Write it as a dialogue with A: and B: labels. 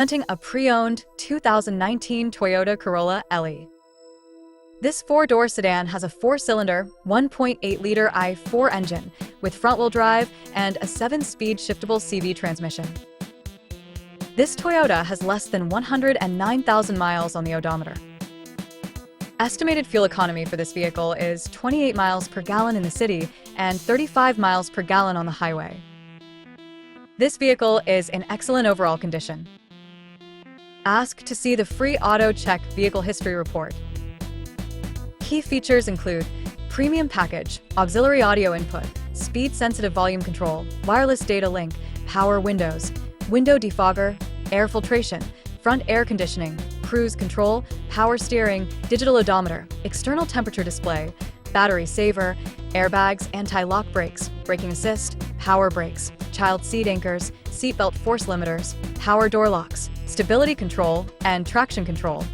A: Presenting a pre-owned 2019 Toyota Corolla LE. This four-door sedan has a four-cylinder, 1.8-liter i4 engine with front-wheel drive and a 7-speed shiftable CV transmission. This Toyota has less than 109,000 miles on the odometer. Estimated fuel economy for this vehicle is 28 miles per gallon in the city and 35 miles per gallon on the highway. This vehicle is in excellent overall condition. Ask to see the free Auto Check Vehicle History Report. Key features include premium package, auxiliary audio input, speed-sensitive volume control, wireless data link, power windows, window defogger, air filtration, front air conditioning, cruise control, power steering, digital odometer, external temperature display, battery saver, airbags, anti-lock brakes, braking assist, power brakes, child seat anchors, seatbelt force limiters, power door locks, stability control, and traction control.